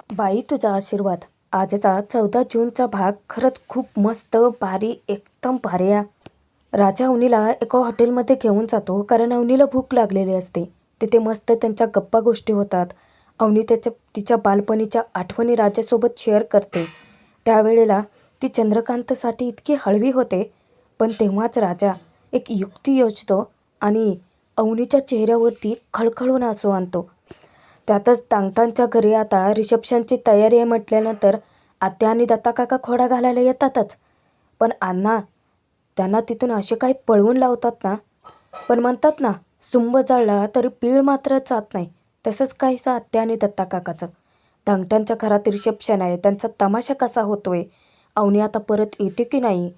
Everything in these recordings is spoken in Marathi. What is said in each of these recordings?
बाई तुझा आशीर्वाद. आजचा 14 जूनचा भाग खरंच खूप मस्त भारी एकदम भारी आहे. राजा अवनीला एका हॉटेलमध्ये घेऊन जातो कारण अवनीला भूक लागलेली असते. तिथे मस्त त्यांच्या गप्पा गोष्टी होतात. अवनी तिच्या बालपणीच्या आठवणी राजासोबत शेअर करते. त्यावेळेला ती चंद्रकांतसाठी इतकी हळवी होते, पण तेव्हाच राजा एक युक्ती योजतो आणि अवनीच्या चेहऱ्यावरती खळखळून हसू आणतो. त्यातच टांगटांच्या घरी आता रिसेप्शनची तयारी आहे म्हटल्यानंतर आत्या आणि दत्ताकाका खोडा घालायला येतातच. पण अण्णा त्यांना तिथून असे काही पळवून लावतात ना, पण म्हणतात ना, सुंब जळला तरी पीळ मात्र जात नाही. तसंच काहीसं आत्या आणि दत्ताकाकाचं. टांगटांच्या घरात रिसेप्शन आहे, त्यांचा तमाशा कसा होतोय, अवनी आता परत येते की नाही,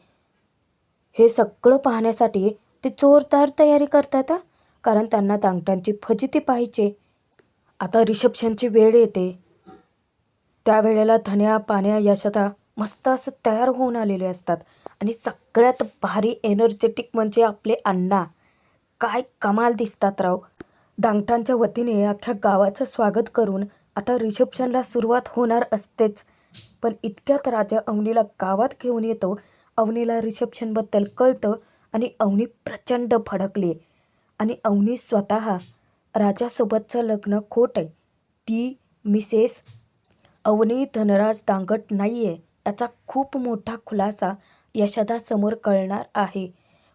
हे सगळं पाहण्यासाठी ते जोरदार तयारी करतात कारण त्यांना टांगटांची फजिती पाहिजे. आता रिसेप्शनची वेळ येते. त्यावेळेला धन्या पाण्या यशदा मस्त असं तयार होऊन आलेले असतात आणि सगळ्यात भारी एनर्जेटिक म्हणजे आपले अण्णा. काय कमाल दिसतात राव. दांगटांच्या वतीने अख्ख्या गावाचं स्वागत करून आता रिसेप्शनला सुरुवात होणार असतेच. पण इतक्यात राजा अवनीला गावात घेऊन येतो. अवनीला रिसेप्शनबद्दल कळतं आणि अवनी प्रचंड भडकली आणि अवनी स्वतः राजासोबतचं लग्न खोट आहे. ती मिसेस अवनी धनराज दांगट नाही आहे याचा खूप मोठा खुलासा यशदासमोर कळणार आहे.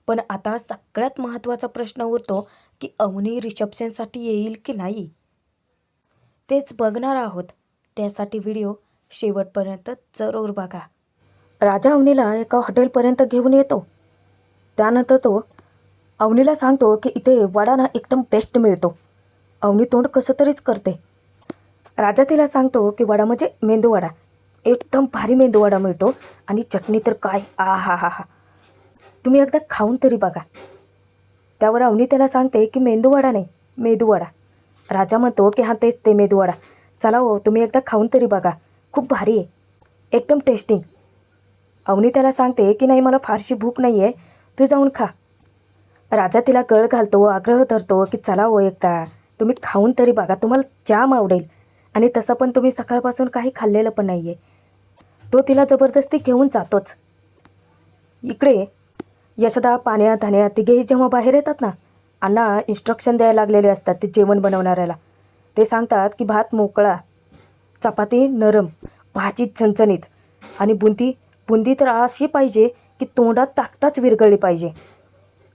पण आता सगळ्यात महत्त्वाचा प्रश्न उरतो की अवनी रिसेप्शनसाठी येईल की नाही, तेच बघणार आहोत. त्यासाठी व्हिडिओ शेवटपर्यंत जरूर बघा. राजा अवनीला एका हॉटेलपर्यंत घेऊन येतो. त्यानंतर तो अवनीला सांगतो की इथे वडा ना एकदम बेस्ट मिळतो. अवनी तोंड कसं तरीच करते. राजा तिला सांगतो की वडा म्हणजे मेंदूवडा. एकदम भारी मेंदूवडा मिळतो आणि चटणी तर काय, आ हा हा हा, तुम्ही एकदा खाऊन तरी बघा. त्यावर अवनी त्याला सांगते की मेंदूवडा नाही, मेदूवडा. राजा म्हणतो की हां तेच ते मेदूवडा. चला हो, तुम्ही एकदा खाऊन तरी बघा, खूप भारी आहे, एकदम टेस्टिंग. अवनी त्याला सांगते की नाही मला फारशी भूक नाही आहे, तू जाऊन खा. राजा तिला गळ घालतो, आग्रह धरतो की चला हो एकदा तुम्ही खाऊन तरी बघा, तुम्हाला जाम आवडेल. आणि तसं पण तुम्ही सकाळपासून काही खाल्लेलं पण नाही आहे. तो तिला जबरदस्ती घेऊन जातोच. इकडे यशदा पाण्या धान्या तिघेही जेव्हा बाहेर येतात ना, अण्णा इन्स्ट्रक्शन द्यायला लागलेले असतात ते जेवण बनवणाऱ्याला. ते सांगतात की भात मोकळा, चपाती नरम, भाजी चणचणीत आणि बुंदी बुंदी तर अशी पाहिजे की तोंडात टाकताच विरघळली पाहिजे.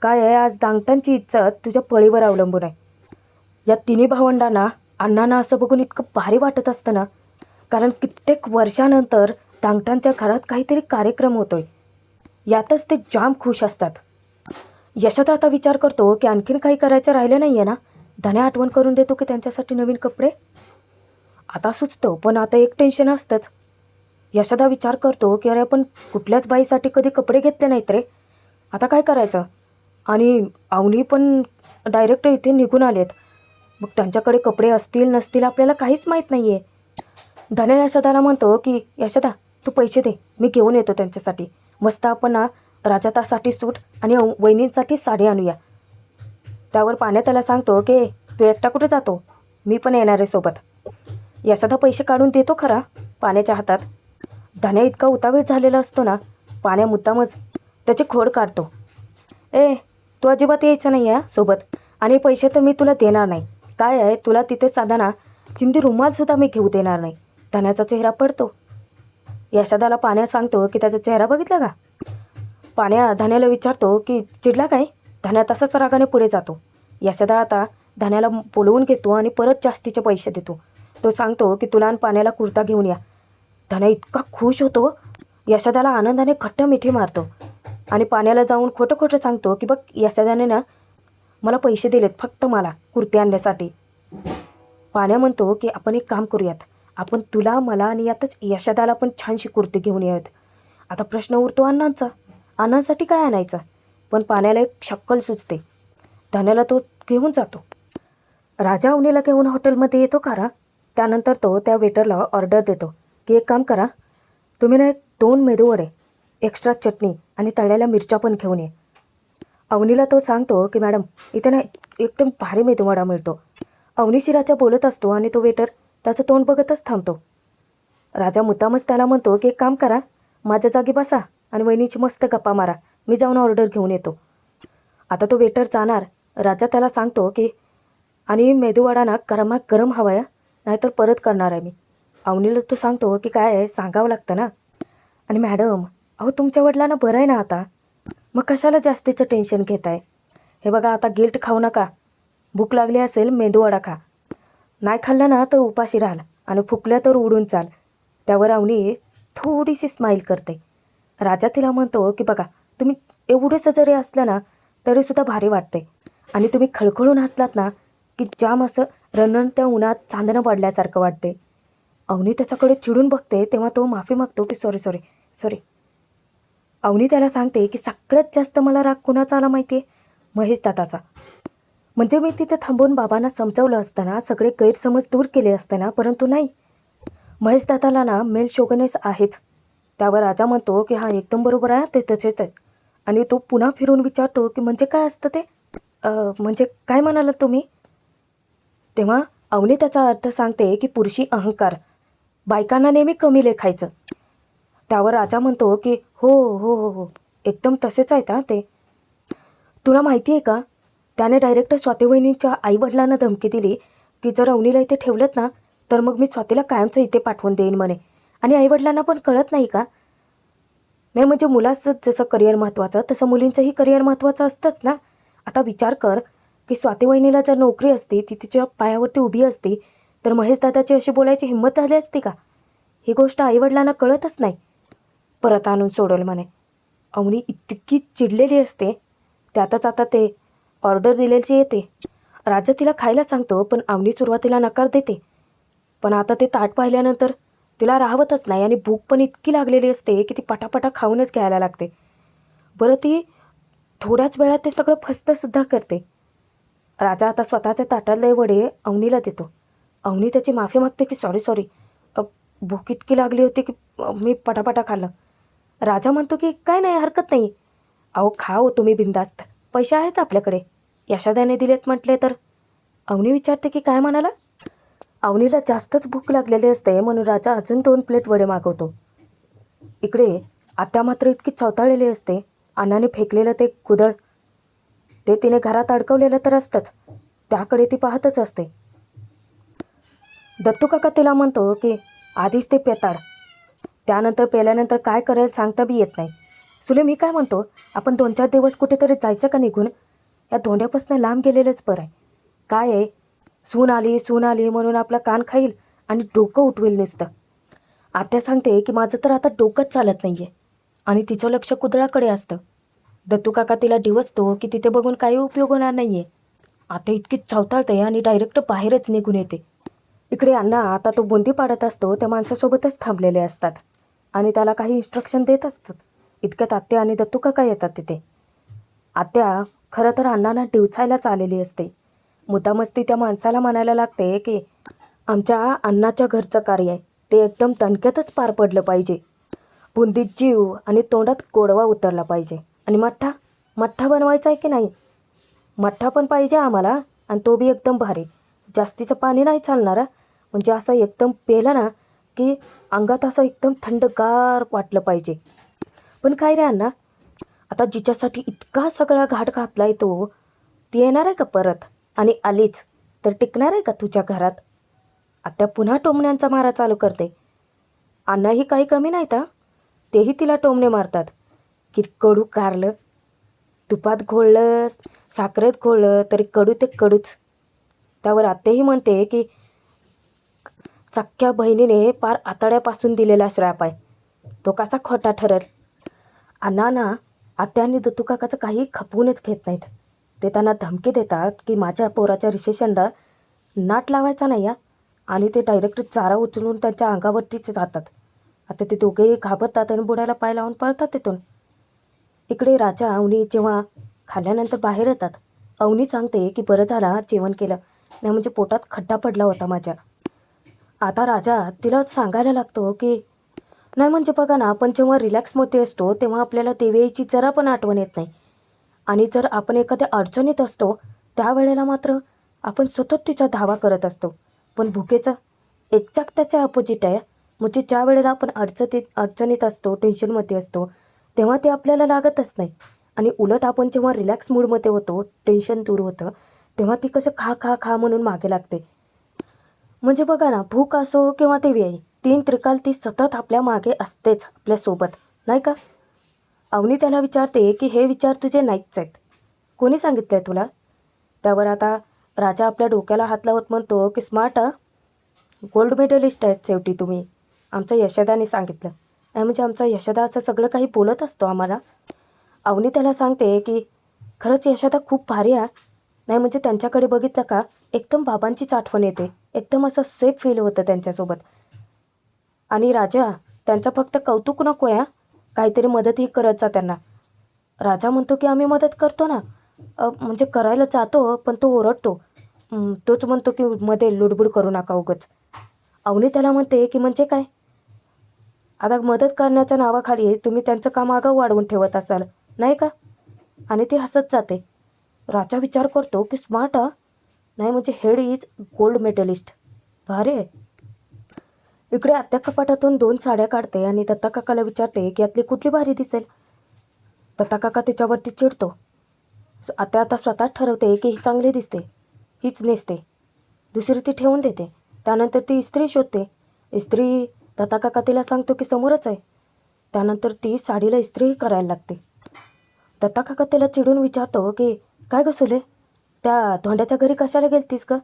काय आहे, आज दांगटांची इज्जत तुझ्या पळीवर अवलंबून आहे. या तिन्ही भावंडांना अण्णांना असं बघून इतकं भारी वाटत असतं ना, कारण कित्येक वर्षानंतर दांगटांच्या घरात काहीतरी कार्यक्रम होतोय. यातच ते जाम खुश असतात. यशदा आता विचार करतो की आणखीन काही करायचं राहिलं नाही आहे ना. धन्या आठवण करून देतो की त्यांच्यासाठी नवीन कपडे. आता सुचतो, पण आता एक टेन्शन असतंच. यशदा विचार करतो की अरे आपण कुठल्याच बाईसाठी कधी कपडे घेतले नाहीत रे, आता काय करायचं. आणि अवनी पण डायरेक्ट इथे निघून आलेत. मग त्यांच्याकडे कपडे असतील नसतील आपल्याला काहीच माहीत नाही आहे. धन्या यशदाला म्हणतो की यशदा तू पैसे दे, मी घेऊन येतो त्यांच्यासाठी. मस्त आपण ना राजातासाठी सूट आणि वहिनींसाठी साडी आणूया. त्यावर पाण्या त्याला सांगतो की तू एकटा कुठे जातो, मी पण येणार आहे सोबत. यशदा पैसे काढून देतो खरा पाण्याच्या हातात. धन्या इतका उतावीळ झालेला असतो ना, पाण्या मुद्दामच त्याची खोड काढतो. ए तू अजिबात यायचं नाही आहे सोबत, आणि पैसे तर मी तुला देणार नाही. काय आहे, तुला तिथे साधा ना चिंदी रुमालसुद्धा मी घेऊ देणार नाही. धन्याचा चेहरा पडतो. यशदाला पाण्या सांगतो की त्याचा चेहरा बघितला का. पाण्या धन्याला विचारतो की चिडला काय. धन्या तसाच रागाने पुढे जातो. यशदा आता धन्याला बोलवून घेतो आणि परत जास्तीचे पैसे देतो. तो सांगतो की तुला आणि पाण्याला कुर्ता घेऊन या. धन्या इतका खुश होतो, यशदाला आनंदाने घट्ट मिठी मारतो आणि पाण्याला जाऊन खोटं खोटं सांगतो की बघ यशदाने ना मला पैसे दिलेत फक्त मला कुर्ती आणण्यासाठी. पाण्या म्हणतो की आपण एक काम करूयात, आपण तुला मला आणि यातच यशदाला पण छानशी कुर्ती घेऊन येऊयात. आता प्रश्न उरतो अण्णांचा, अण्णांसाठी काय आणायचं. पण पाण्याला एक शक्कल सुचते. धन्याला तो घेऊन जातो. राजा अवनीला घेऊन हॉटेलमध्ये येतो खरा. त्यानंतर तो त्या वेटरला ऑर्डर देतो की एक काम करा, तुम्ही ना 2 मेदूवडे, एक्स्ट्रा चटणी आणि तळलेल्या मिरच्या पण घेऊन ये. अवनीला तो सांगतो की मॅडम इथे ना एकदम भारी मेदूवडा मिळतो. अवनी शिराच्या बोलत असतो आणि तो वेटर त्याचं तोंड बघतच थांबतो. राजा मुद्दामच त्याला म्हणतो की एक काम करा, माझ्या जागी बसा आणि वहिनीची मस्त गप्पा मारा, मी जाऊन ऑर्डर घेऊन येतो. आता तो वेटर जाणार. राजा त्याला सांगतो की आणि मेदूवडा ना गरम हवा आहे, नाहीतर परत करणार आहे मी. अवनीला तो सांगतो की काय आहे सांगावं लागतं ना. आणि मॅडम, अहो तुमच्या वडिलांना बरं आहे ना आता, मग कशाला जास्तीचं टेन्शन घेताय. हे बघा आता गिल्ट खाऊ नका, भूक लागली असेल मेदूवडा खा, नाही खाल्ला ना तर उपाशी राहाल आणि फुकल्या तर उडून चाल. त्यावर अवनी थोडीशी स्माईल करते. राजा तिला म्हणतो की बघा तुम्ही एवढंसं जरी असलं ना तरीसुद्धा भारी वाटते आणि तुम्ही खळखळून हसलात ना की जाम असं रणरणत्या उन्हात चांदणं पडल्यासारखं वाटते. अवनी त्याच्याकडे चिडून बघते तेव्हा तो माफी मागतो की सॉरी. अवनी त्याला सांगते की सगळ्यात जास्त मला राग कुणाचा आला माहिती आहे, महेश दादाचा. म्हणजे मी तिथे थांबून बाबांना समजावलं असताना सगळे गैरसमज दूर केले असताना, परंतु नाही, महेश दादाला ना मेल शोगनेस आहेच. त्यावर राजा म्हणतो की हां एकदम बरोबर आहे, ते तसेच आहे. आणि तो पुन्हा फिरून विचारतो की म्हणजे काय असतं ते, म्हणजे काय म्हणालात तुम्ही. तेव्हा अवनी त्याचा अर्थ सांगते की पुरुषी अहंकार, बायकांना नेहमी कमी लेखायचं. त्यावर राजा म्हणतो की हो, एकदम तसेच आहेत हां ते. तुला माहिती आहे का, त्याने डायरेक्ट स्वाती वहिनींच्या आईवडिलांना धमकी दिली की जर अवनीला इथे ठेवलंत ना तर मग मी स्वातीला कायमचं इथे पाठवून देईन म्हणे. आणि आईवडिलांना पण कळत नाही का, नाही म्हणजे मुलाचं जसं करिअर महत्त्वाचं तसं मुलींचंही करिअर महत्त्वाचं असतंच ना. आता विचार कर की स्वाती वहिनीला जर नोकरी असती, ती तिच्या पायावरती उभी असती, तर महेश दादाची अशी बोलायची हिंमत झाली असती का. ही गोष्ट आईवडिलांना कळतच नाही. परत आणून सोडवलं म्हणे. अवनी इतकी चिडलेली असते. त्यातच आता ते ऑर्डर दिलेली येते. राजा तिला खायला सांगतो पण अवनी सुरुवातीला नकार देते. पण आता ते ताट पाहिल्यानंतर तिला राहवतच नाही आणि भूक पण इतकी लागलेली असते की ती पटापटा खाऊनच घ्यायला लागते. बरं ती थोड्याच वेळात ते सगळं फस्तसुद्धा करते. राजा आता स्वतःच्या ताटातले वडे अवनीला देतो. अवनी त्याची माफी मागते की सॉरी, भूक इतकी लागली होती की मी पटापटा खाल्लं. राजा म्हणतो की काय नाही, हरकत नाही, अहो खा हो तुम्ही बिंदास्त, पैसे आहेत आपल्याकडे, यशादाने दिलेत म्हटले तर. अवनी विचारते की काय म्हणाला. अवनीला जास्तच भूक लागलेली असते म्हणून राजा अजून 2 प्लेट वडे मागवतो. इकडे आत्या मात्र इतकी चवताळलेली असते. अण्णाने फेकलेलं ते कुदळ, ते तिने घरात अडकवलेलं तर असतंच, त्याकडे ती पाहतच असते. दत्तू काका तिला म्हणतो की आधीच ते पेताड, त्यानंतर पेल्यानंतर काय करेल सांगता बी येत नाही. सुले मी काय म्हणतो, आपण 2-4 दिवस कुठेतरी जायचं का निघून, या धोंड्यापासून लांब गेलेलंच बरं आहे. काय आहे, सून आली म्हणून आपला कान खाईल आणि डोकं उठवेल नुसतं. आत्या सांगते की माझं तर आता डोकंच चालत नाही आहे आणि तिचं लक्ष कुदळाकडे असतं. दत्तू काका तिला डिवचतो की तिथे बघून काही उपयोग होणार नाही आहे. आता इतकी चवताळते आणि डायरेक्ट बाहेरच निघून येते. इकडे अण्णा आता तो बुंदी पाडत असतो त्या माणसासोबतच थांबलेले असतात आणि त्याला काही इन्स्ट्रक्शन देत असतात. इतक्यात आत्या आणि दत्तू काका येतात तिथे. आत्या खरं तर अण्णांना डिवचायलाच आलेली असते. मुद्दामच ती त्या माणसाला म्हणायला लागते की आमच्या अण्णाच्या घरचं कार्य आहे, ते एकदम दणक्यातच पार पडलं पाहिजे. बुंदीत जीव आणि तोंडात गोडवा उतरला पाहिजे. आणि मठ्ठा बनवायचा आहे की नाही, मठ्ठा पण पाहिजे आम्हाला आणि तो बी एकदम भारी, जास्तीचं पाणी नाही चालणार, म्हणजे असं एकदम पेलं ना की अंगात असं एकदम थंडगार वाटलं पाहिजे. पण काय रे अण्णा, आता जिच्यासाठी इतका सगळा घाट घातला आहे तो, ती येणार आहे का परत, आणि आलीच तर टिकणार आहे का तुझ्या घरात. आत्या पुन्हा टोमण्यांचा मारा चालू करते. अण्णाही काही कमी नाहीत हा, तेही तिला टोमणे मारतात की कडू कारलं, तुपात घोळलं साखरेत घोळलं तरी कडू ते कडूच. त्यावर आत्याही म्हणते की सख्ख्या बहिणीने पार आतड्यापासून दिलेला श्राप आहे, तो कसा खोटा ठरल. अण्णा आत्या आणि दत्तू काकाचं काही खपवूनच घेत नाहीत. ते त्यांना धमकी देतात की माझ्या पोराच्या रिसेप्शनला नाट लावायचा नाही या, आणि ते डायरेक्ट चारा उचलून त्यांच्या अंगावरतीच जातात. आता ते दोघेही घाबरतात आणि बुडाला पाय लावून पळतात तिथून. इकडे राजा अवनी जेव्हा खाल्ल्यानंतर बाहेर येतात, अवनी सांगते की बरं झाला जेवण केलं, नाही म्हणजे पोटात खड्डा पडला होता माझ्या. आता राजा तिला सांगायला लागतो की नाही म्हणजे बघा ना, आपण जेव्हा रिलॅक्समध्ये असतो तेव्हा आपल्याला देवीची जरा पण आठवण येत नाही, आणि जर आपण एखाद्या अडचणीत असतो त्यावेळेला मात्र आपण सतत तिचा धावा करत असतो. पण भुकेचं एक्झॅक्ट त्याच्या अपोजिट आहे. म्हणजे ज्या वेळेला आपण अडचणीत असतो, टेन्शनमध्ये असतो, तेव्हा ते आपल्याला लागतच नाही. आणि उलट आपण जेव्हा रिलॅक्स मूडमध्ये होतो, टेन्शन दूर होतं, तेव्हा ती कसं खा खा खा म्हणून मागे लागते. म्हणजे बघा ना, भूक असो किंवा ती वेळ, तीन त्रिकाल ती सतत आपल्या मागे असतेच आपल्यासोबत, नाही का? अवनी त्याला विचारते की हे विचार तुझे नाहीच आहेत, कोणी सांगितलं आहे तुला? त्यावर आता राजा आपल्या डोक्याला हात लावत म्हणतो की स्मार्ट गोल्ड मेडलिस्ट आहेत शेवटी तुम्ही, आमच्या यशोदाने सांगितलं. नाही म्हणजे आमचा यशोदा असं सगळं काही बोलत असतो आम्हाला. अवनी त्याला सांगते की खरंच यशोदा खूप भारी आहे. नाही म्हणजे त्यांच्याकडे बघितलं का एकदम बाबांचीच आठवण येते, एकदम असं सेफ फील होतं त्यांच्यासोबत. आणि राजा त्यांचं फक्त कौतुक नको आहे, काहीतरी मदतही करत जा त्यांना. राजा म्हणतो की आम्ही मदत करतो ना. म्हणजे करायला जातो पण तो ओरडतो. तोच म्हणतो की मध्ये लुडबुड करू नका उगाच. अवनी त्याला म्हणते की म्हणजे काय? आता मदत करण्याच्या नावाखाली तुम्ही त्यांचं काम आगाऊ वाढवून ठेवत असाल, नाही का? आणि ती हसत जाते. राजा विचार करतो की स्मार्ट नाही म्हणजे हेड इज गोल्ड मेडलिस्ट, भारी आहे. इकडे आत्या कपाटातून 2 साड्या काढते आणि दत्ता काकाला विचारते की यातली कुठली भारी दिसेल. दत्ता काका तिच्यावरती चिडतो. आत्या आता स्वतःच ठरवते की ही चांगली दिसते, हीच नेसते. दुसरी ती ठेवून देते. त्यानंतर ती इस्त्री शोधते. इस्त्री दत्ता काका तिला सांगतो की समोरच आहे. त्यानंतर ती साडीला इस्त्रीही करायला लागते. दत्ता काका तिला चिडून विचारतो की काय गं सुले, त्या धोंड्याच्या घरी कशाला गेलतीस गं?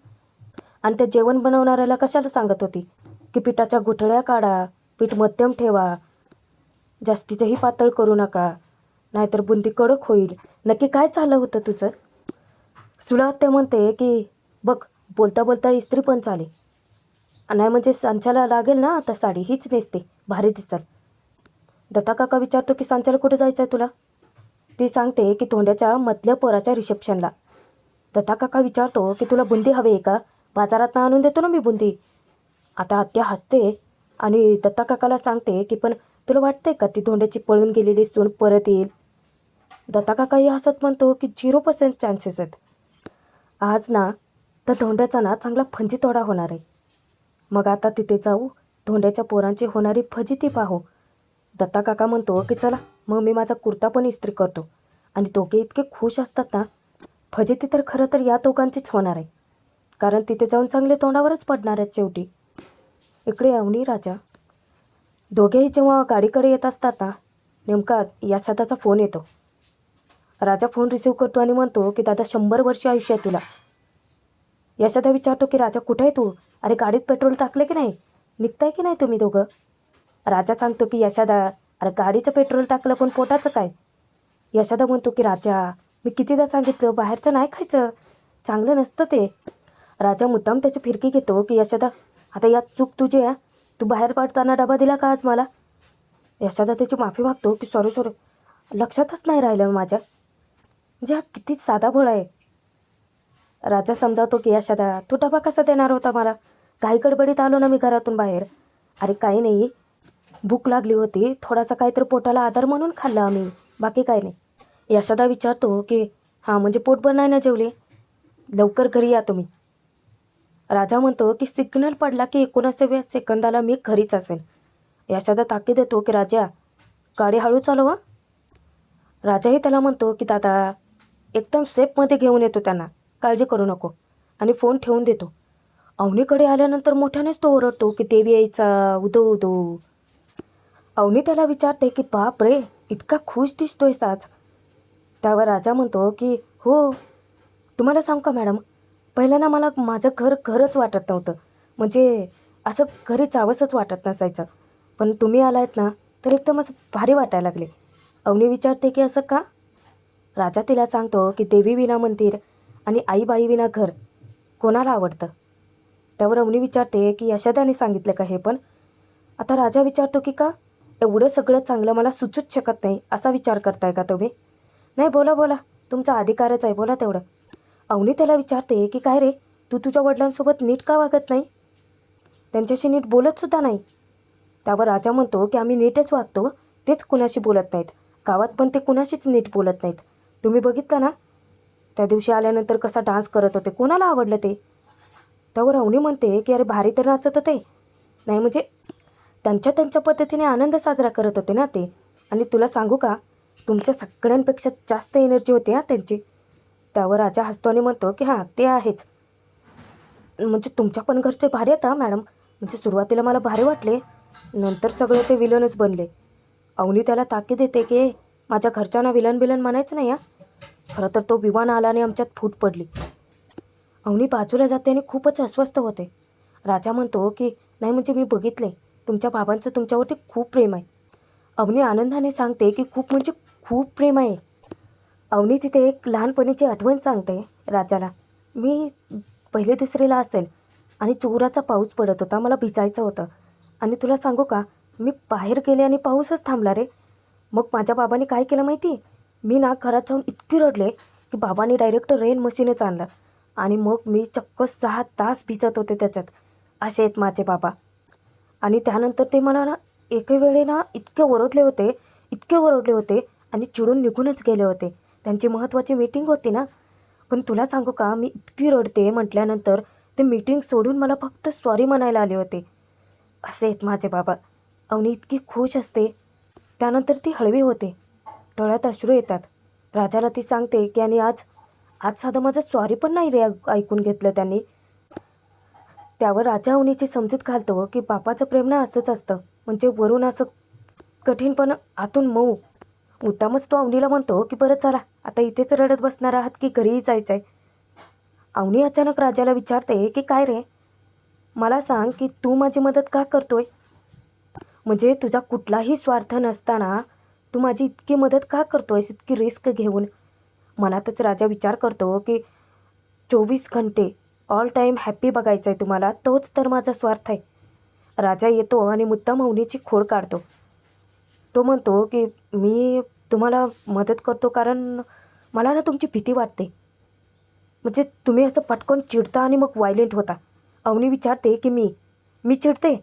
आणि त्या जेवण बनवणाऱ्याला कशाला सांगत होती की पिठाच्या गुठळ्या काढा, पीठ मध्यम ठेवा, जास्तीचंही पातळ करू नका, नाहीतर बुंदी कडक होईल. नक्की काय चाललं होतं तुझं? सुलात्या म्हणते की बघ, बोलता बोलता इस्त्री पण झाली. नाही म्हणजे सांच्याला लागेल ना आता साडी, हीच नेसते, भारी दिसल. दत्ता काका विचारतो की सांच्याला कुठे जायचं आहे तुला? ती सांगते की धोंड्याच्या मधल्या पोराच्या रिसेप्शनला. दत्ता काका विचारतो की तुला बुंदी हवी आहे का? बाजारात आणून देतो ना मी बुंदी. आता आत्या हसते आणि दत्ता काकाला सांगते की पण तुला वाटतंय का ती धोंड्याची पळून गेलेली सून परत येईल? दत्ता काकाही हसत म्हणतो की 0% चान्सेस आहेत. आज ना तर धोंड्याचा ना चांगला फजितोडा होणार आहे. मग आता तिथे जाऊ, धोंड्याच्या पोरांची होणारी फजिती पाहू. दत्ता काका म्हणतो की चला मग मी माझा कुर्ता पण इस्त्री करतो. आणि दोघे इतके खुश असतात ना. फजिती तर खरं तर या दोघांचीच होणार आहे, कारण तिथे जाऊन चांगले तोंडावरच पडणार आहेत शेवटी. इकडे अवनी राजा दोघेही जेव्हा गाडीकडे येत असतात ना, नेमका यशोदाचा फोन येतो. राजा फोन रिसीव करतो आणि म्हणतो की दादा 100 वर्ष आयुष्य आहे तुला. यशोदा विचारतो की राजा कुठे आहे तू? अरे गाडीत पेट्रोल टाकलं की नाही? निघताय की नाही तुम्ही दोघं? राजा सांगतो की यशोदा अरे गाडीचं पेट्रोल टाकलं पण पोटाचं काय? यशोदा म्हणतो की राजा मी कितीदा सांगितलं बाहेरचं नाही खायचं, चांगलं नसतं ते. राजा मुद्दाम त्याची फिरकी घेतो की यशोदा आता यात चूक तुझी आहे, तू बाहेर पडताना डबा दिला का आज मला? यशोदा त्याची माफी मागतो की सॉरी सॉरी, लक्षातच नाही राहिलं माझ्या. म्हणजे हा किती साधा भोळा आहे. राजा समजावतो की यशोदा तू डबा कसा देणार होता मला? काही गडबडीत आलो ना मी घरातून बाहेर. अरे काही नाही, भूक लागली होती, थोडासा काहीतरी पोटाला आधार म्हणून खाल्लं आम्ही, बाकी काही नाही. यशोदा विचारतो की हां म्हणजे पोटभर नाही ना जेवले? लवकर घरी या तुम्ही. राजा म्हणतो की सिग्नल पडला की 19व्या सेकंदाला मी घरीच असेल. यशोदा ताकीद देतो की राजा गाडी हळू चालव. राजाही त्याला म्हणतो की दादा एकदम सेफमध्ये घेऊन येतो त्यांना, काळजी करू नको. आणि फोन ठेवून देतो. अवनीकडे आल्यानंतर मोठ्यानेच तो ओरडतो की देवी यायचा उदो उदो. अवनी त्याला विचारते की बाप रे इतका खुश दिसतोयस आज. त्यावर राजा म्हणतो की हो, तुम्हाला सांगू का मॅडम, पहिलं ना मला माझं घरच वाटत नव्हतं. म्हणजे असं घरी जावंसंच वाटत नसायचं. पण तुम्ही आलायत ना तर एकदमच भारी वाटायला लागले. अवनी विचारते की असं का? राजा तिला सांगतो की देवी विना मंदिर आणि आईबाई विना घर कोणाला आवडतं? त्यावर अवनी विचारते की यशोदाने सांगितलं का हे पण? आता राजा विचारतो की का? एवढं सगळं चांगलं मला सुचूच शकत नाही असा विचार करताय का तुम्ही? नाही बोला बोला, तुमचा अधिकारच आहे, बोला तेवढं. अवनी त्याला विचारते की काय रे, तू तुझ्या वडिलांसोबत नीट का वागत नाही? त्यांच्याशी नीट बोलतसुद्धा नाही. त्यावर राजा म्हणतो की आम्ही नीटच वागतो, तेच कुणाशी बोलत नाहीत. गावात पण ते कुणाशीच नीट बोलत नाहीत. तुम्ही बघितलं ना त्या दिवशी आल्यानंतर कसा डान्स करत होते, कोणाला आवडलं ते? त्यावर अवनी म्हणते की अरे भारी तर नाचत होते. नाही म्हणजे त्यांच्या त्यांच्या पद्धतीने आनंद साजरा करत होते ना ते. आणि तुला सांगू का, तुमच्या सगळ्यांपेक्षा जास्त एनर्जी होती हां त्यांची. त्यावर राजा हसतो आणि म्हणतो की हां ते आहेच. म्हणजे तुमच्या पण घरचे भारी आहेत हां मॅडम. म्हणजे सुरुवातीला मला भारी वाटले, नंतर सगळे ते विलनच बनले. अवनी त्याला ताकीद देते की माझ्या घरच्यांना विलन बिलन म्हणायचं नाही हां. खरं तर तो विमान आला आणि आमच्यात फूट पडली. अवनी बाजूला जाते आणि खूपच अस्वस्थ होते. राजा म्हणतो की नाही म्हणजे मी बघितले, तुमच्या बाबांचं तुमच्यावरती खूप प्रेम आहे. अवनी आनंदाने सांगते की खूप म्हणजे खूप प्रेम आहे. अवनी तिथे एक लहानपणीची आठवण सांगते राजाला. मी पहिली दुसरीला असेल आणि जोराचा पाऊस पडत होता, मला भिजायचं होतं. आणि तुला सांगू का, मी बाहेर गेले आणि पाऊसच थांबला रे. मग माझ्या बाबांनी काय केलं माहिती, मी ना घरात जाऊन इतकी रडले की बाबांनी डायरेक्ट रेन मशीनच आणलं. आणि मग मी चक्क 6 तास भिजत होते त्याच्यात. असे आहेत माझे बाबा. आणि त्यानंतर ते मला ना एके वेळे ना इतके ओरडले होते आणि चिडून निघूनच गेले होते. त्यांची महत्त्वाची मीटिंग होती ना. पण तुला सांगू का, मी इतकी रडते म्हटल्यानंतर ते मीटिंग सोडून मला फक्त सॉरी म्हणायला आले होते. असे आहेत माझे बाबा. अवनी इतकी खुश असते. त्यानंतर ती हळवी होते, डोळ्यात अश्रू येतात. राजाला ती सांगते की आणि आज आज साधं माझं सॉरी पण नाही रे ऐकून घेतलं त्यांनी. त्यावर राजा अवनीची समजूत घालतो की बापाचं प्रेम ना असंच असतं, म्हणजे वरून असं कठीण पण आतून मऊ. मुद्दामच तो अवनीला म्हणतो की बरं चला आता इथेच रडत बसणार आहात की घरीही जायचं आहे. अवनी अचानक राजाला विचारते की काय रे, मला सांग की तू माझी मदत का करतोय. म्हणजे तुझा कुठलाही स्वार्थ नसताना तू माझी इतकी मदत का करतोयस, इतकी रिस्क घेऊन. मनातच राजा विचार करतो की 24 घंटे ऑल टाईम हॅप्पी बघायचं आहे तुम्हाला, तोच तर माझा स्वार्थ आहे. राजा येतो आणि मुद्दाम अवनीची खोड काढतो. तो म्हणतो की मी तुम्हाला मदत करतो कारण मला ना तुमची भीती वाटते. म्हणजे तुम्ही असं पटकन चिडता आणि मग व्हायलेंट होता. अवनी विचारते की मी चिडते.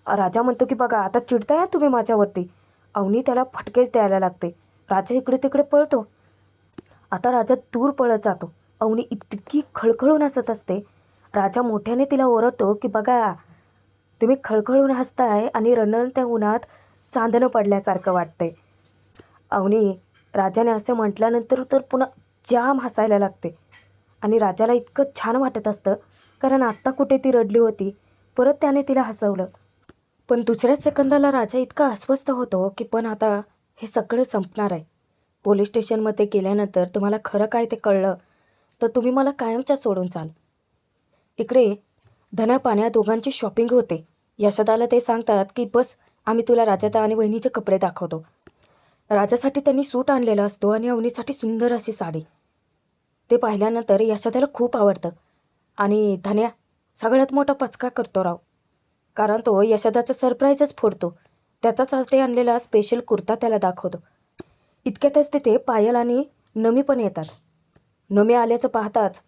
राजा म्हणतो की बघा आता चिडताय तुम्ही माझ्यावरती. अवनी त्याला फटकेच द्यायला लागते. राजा इकडे तिकडे पळतो. आता राजा दूर पळत जातो. अवनी इतकी खळखळून हसत असते. राजा मोठ्याने तिला ओरडतो की बघा तुम्ही खळखळून हसताय आणि रणरणत्या उन्हात चांदणं पडल्यासारखं वाटतंय. अवनी राजाने असं म्हटल्यानंतर तर पुन्हा जाम हसायला लागते. आणि राजाला इतकं छान वाटत असतं, कारण आत्ता कुठे ती रडली होती, परत त्याने तिला हसवलं. पण दुसऱ्याच सेकंदाला राजा इतका अस्वस्थ होतो की पण आता हे सगळं संपणार आहे. पोलीस स्टेशनमध्ये गेल्यानंतर तुम्हाला खरं काय ते कळलं तर तुम्ही मला कायमच्या सोडून चाल. इकडे धन्या पाण्या दोघांची शॉपिंग होते. यशोदाला ते सांगतात की बस आम्ही तुला राजाचा आणि वहिनीचे कपडे दाखवतो. राजासाठी त्यांनी सूट आणलेला असतो आणि अवनीसाठी सुंदर अशी साडी. ते पाहिल्यानंतर यशोदाला खूप आवडतं आणि धन्या सगळ्यात मोठा पचका करतो राव, कारण तो यशोदाचं सरप्राईजच फोडतो. त्याच्यासाठी आणलेला स्पेशल कुर्ता त्याला दाखवतो. इतक्यातच तिथे पायल आणि नमी पण येतात. नमी आल्याचं पाहताच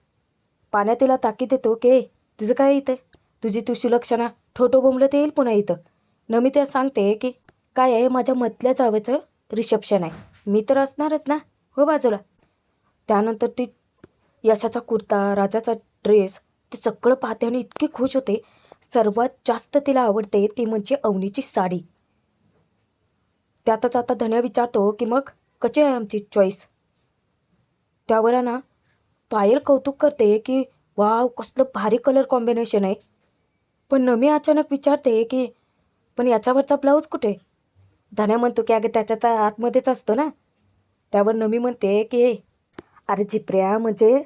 पाण्या तिला ताकीद देतो की तुझं काय इथं, तुझी तू सुलक्षणा ठोठो बोंबलं ते येईल पुन्हा इथं. नमी त्या सांगते की काय आहे, माझ्या मधल्या जावेचं रिसेप्शन आहे, मी तर असणारच ना, हो बाजूला. त्यानंतर ती यशाचा कुर्ता, राजाचा ड्रेस ते सगळं पाहते आणि इतकी खुश होते. सर्वात जास्त तिला आवडते ती म्हणजे अवनीची साडी. त्यातच आता धन्या विचारतो की मग कशी आहे आमची चॉईस. त्यावर ना पायल कौतुक करते की वाव कसलं भारी कलर कॉम्बिनेशन आहे. पण नमी अचानक विचारते की पण याच्यावरचा ब्लाऊज कुठे. धन्या म्हणतो की अगं त्याच्यात आतमध्येच असतो ना. त्यावर नमी म्हणते की अरे झिपऱ्या, म्हणजे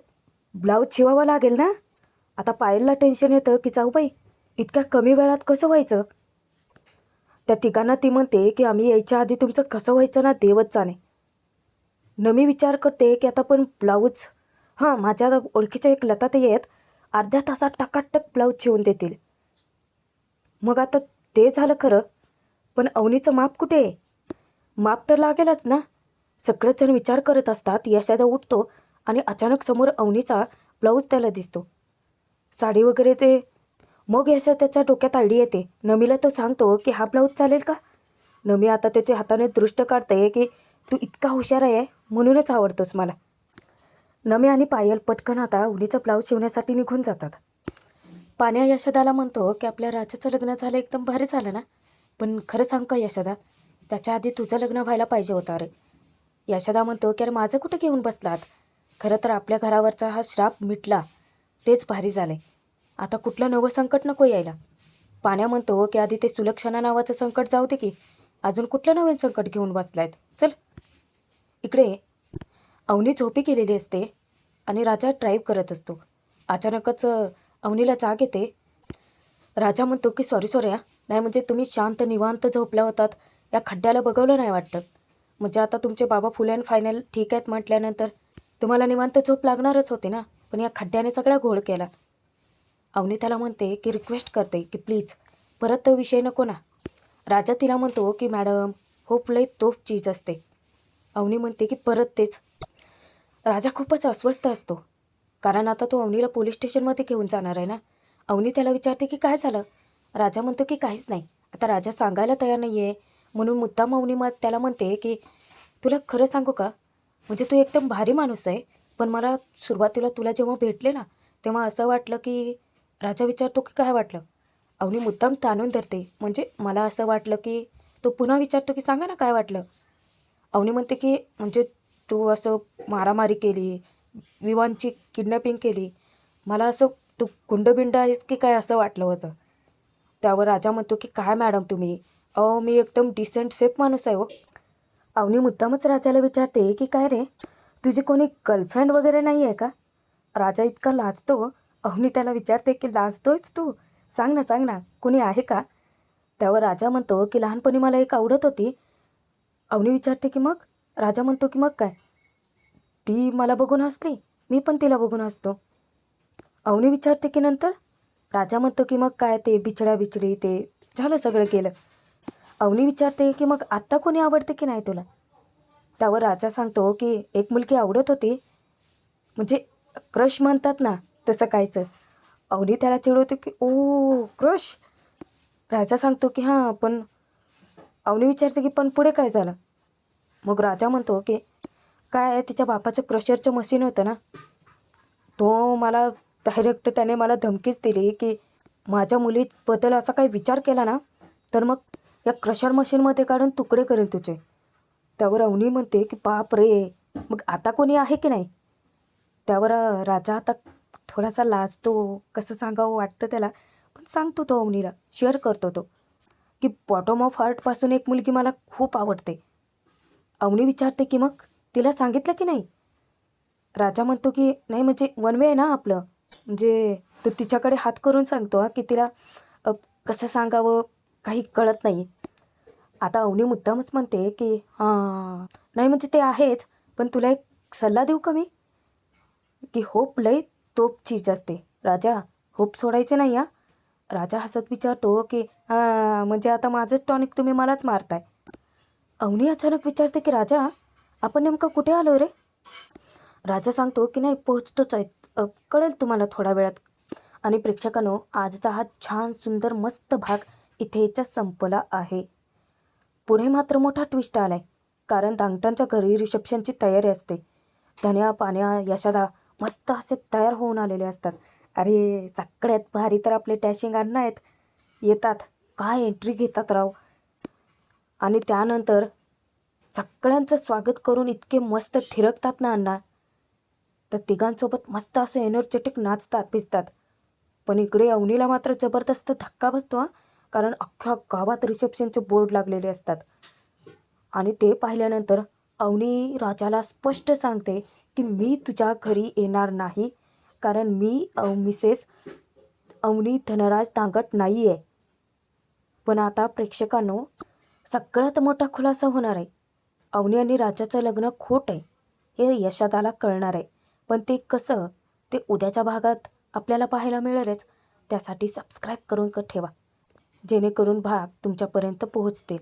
ब्लाऊज शिवावा लागेल ना. आता पायलला टेन्शन येतं की जाऊ बाई इतक्या कमी वेळात कसं व्हायचं. त्या तिघांना ती म्हणते की आम्ही यायच्या आधी तुमचं कसं व्हायचं ना देवच जाणे. नमी विचार करते की आता पण ब्लाऊज, हां माझ्या ओळखीच्या एक लताताई आहेत, अर्ध्या तासात टकाटक ब्लाऊज शिवून देतील. मग आता ते झालं खरं, पण अवनीचं माप कुठे आहे. माप तर लागेलच ना. सगळेच जण विचार करत असतात. यशोदा उठतो आणि अचानक समोर अवनीचा ब्लाऊज त्याला दिसतो, साडी वगैरे ते. मग यशोदाच्या डोक्यात आयडिया येते. नमीला तो सांगतो की हा ब्लाऊज चालेल का. नमी आता त्याच्या हाताने दृष्ट काढते की तू इतका हुशार आहे म्हणूनच आवडतोस मला. नमी आणि पायल पटकन आता अवनीचा ब्लाऊज शिवण्यासाठी निघून जातात. पाण्या यशोदाला म्हणतो की आपल्या राजाचं लग्न झालं एकदम भारी झालं ना, पण खरं सांग का यशोदा, त्याच्या आधी तुझं लग्न व्हायला पाहिजे होतं अरे. यशोदा म्हणतो की अरे माझं कुठं घेऊन बसलात, खरं तर आपल्या घरावरचा हा श्राप मिटला तेच भारी झालं आहे. आता कुठलं नवं संकट नको यायला. पाण्या म्हणतो की आधी ते सुलक्षणा नावाचं संकट जाऊ दे की, अजून कुठलं नवीन संकट घेऊन बसलायत. चल इकडे. अवनी झोपी केलेली असते आणि राजा ड्राईव्ह करत असतो. अचानकच अवनीला जाग येते. राजा म्हणतो की सॉरी सॉरी नाही म्हणजे तुम्ही शांत निवांत झोपल्या होतात, या खड्ड्याला बघवलं नाही वाटतं. म्हणजे आता तुमचे बाबा फुल अँड फायनल ठीक आहेत म्हटल्यानंतर तुम्हाला निवांत झोप लागणारच होते ना, पण या खड्ड्याने सगळा घोळ केला. अवनी त्याला म्हणते की रिक्वेस्ट करते की प्लीज परत तो विषय नको ना. राजा तिला म्हणतो की मॅडम होप लई तोफ चीज असते. अवनी म्हणते की परत तेच. राजा खूपच अस्वस्थ असतो, कारण आता तो अवनीला पोलीस स्टेशनमध्ये घेऊन जाणार आहे ना. अवनी त्याला विचारते की काय झालं. राजा म्हणतो की काहीच नाही. आता राजा सांगायला तयार नाही आहे, म्हणून मुद्दाम अवनी त्याला म्हणते की तुला खरं सांगू का, म्हणजे तू एकदम भारी माणूस आहे, पण मला सुरुवातीला तुला जेव्हा भेटले ना तेव्हा असं वाटलं की. राजा विचारतो की काय वाटलं. अवनी मुद्दाम ताणून धरते, म्हणजे मला असं वाटलं की. तो पुन्हा विचारतो की सांगा ना काय वाटलं. अवनी म्हणते की म्हणजे तू असं मारामारी केली, विवांची किडनॅपिंग केली, मला असं तू गुंडबिंड आहेस की काय असं वाटलं होतं. त्यावर राजा म्हणतो की काय मॅडम तुम्ही, अहो मी एकदम डिसेंट सेफ माणूस आहे हो. अवनी मुद्दामच राजाला विचारते की काय रे, तुझी कोणी गर्लफ्रेंड वगैरे नाही आहे का. राजा इतका लाजतो. अवनी त्याला विचारते की लाजतोयच तू, सांग ना कोणी आहे का. त्यावर राजा म्हणतो की लहानपणी मला एक आवडत होती. अवनी विचारते की मग. राजा म्हणतो की मग काय, ती मला बघून हसली, मी पण तिला बघून हसतो. अवनी विचारते की नंतर. राजा म्हणतो की मग काय ते बिछडा बिछडी ते झालं सगळं केलं. अवनी विचारते की मग आत्ता कोणी आवडते की नाही तुला. त्यावर राजा सांगतो की एक मुलगी आवडत होती, म्हणजे क्रश म्हणतात ना तसं कायचं. अवनी त्याला चिडवते की ओ क्रश. राजा सांगतो की हां पण. अवनी विचारते की पण पुढे काय झालं. मग राजा म्हणतो की काय तिच्या बापाचं क्रशरचं मशीन होतं ना, तो मला डायरेक्ट त्याने मला धमकीच दिली की माझ्या मुलीबद्दल असा काही विचार केला ना तर मग या क्रशर मशीनमध्ये काढून तुकडे करेल तुझे. त्यावर अवनी म्हणते की बाप रे, मग आता कोणी आहे की नाही. त्यावर राजा आता थोडासा लाजतो, कसं सांगावं वाटतं त्याला, पण सांगतो तो अवनीला, शेअर करतो तो की बॉटम ऑफ हार्टपासून एक मुलगी मला खूप आवडते. अवनी विचारते की मग तिला सांगितलं की नाही. राजा म्हणतो की नाही म्हणजे वन वे आहे ना आपलं, म्हणजे तो तिच्याकडे हात करून सांगतो की तिला कसं सांगावं काही कळत नाही. आता अवनी मुद्दामच म्हणते की हां नाही म्हणजे ते आहेच, पण तुला एक सल्ला देऊ का मी, की होप लई तोप चीज असते. राजा होप सोडायचे नाही हा. राजा हसत विचारतो की हां म्हणजे आता माझंच टॉनिक तुम्ही मलाच मारताय. अवनी अचानक विचारते की राजा आपण नेमकं कुठे आलो रे. राजा सांगतो की नाही पोहोचतोच आहेत, कळेल तुम्हाला थोड्या वेळात. आणि प्रेक्षकांनो आजचा हा छान सुंदर मस्त भाग इथेच संपला आहे. पुढे मात्र मोठा ट्विस्ट आला आहे, कारण दांगटांच्या घरी रिसेप्शनची तयारी असते. धन्या पाण्या यशोदा मस्त असे तयार होऊन आलेले असतात. अरे सगळ्यात भारी तर आपले डॅशिंग अण्णा आहेत, येतात काय एंट्री घेतात राव. आणि त्यानंतर सगळ्यांचं स्वागत करून इतके मस्त थिरकतात ना अण्णा, तर तिघांसोबत मस्त असं एनर्जेटिक नाचतात पिसतात. पण इकडे अवनीला मात्र जबरदस्त धक्का बसतो कारण अख्ख्या गावात रिसेप्शनचे बोर्ड लागलेले असतात. आणि ते पाहिल्यानंतर अवनी राजाला स्पष्ट सांगते की मी तुझ्या घरी येणार नाही, कारण मी मिसेस अवनी धनराज दांगट नाही आहे. पण आता प्रेक्षकांनो सगळ्यात मोठा खुलासा होणार आहे. अवनी आणि राजाचं लग्न खोट आहे हे यशोदाला कळणार आहे, पण ते कसं ते उद्याच्या भागात आपल्याला पाहायला मिळेलच. त्यासाठी सबस्क्राईब करून ठेवा, जेणेकरून भाग तुमच्यापर्यंत पोहोचतील.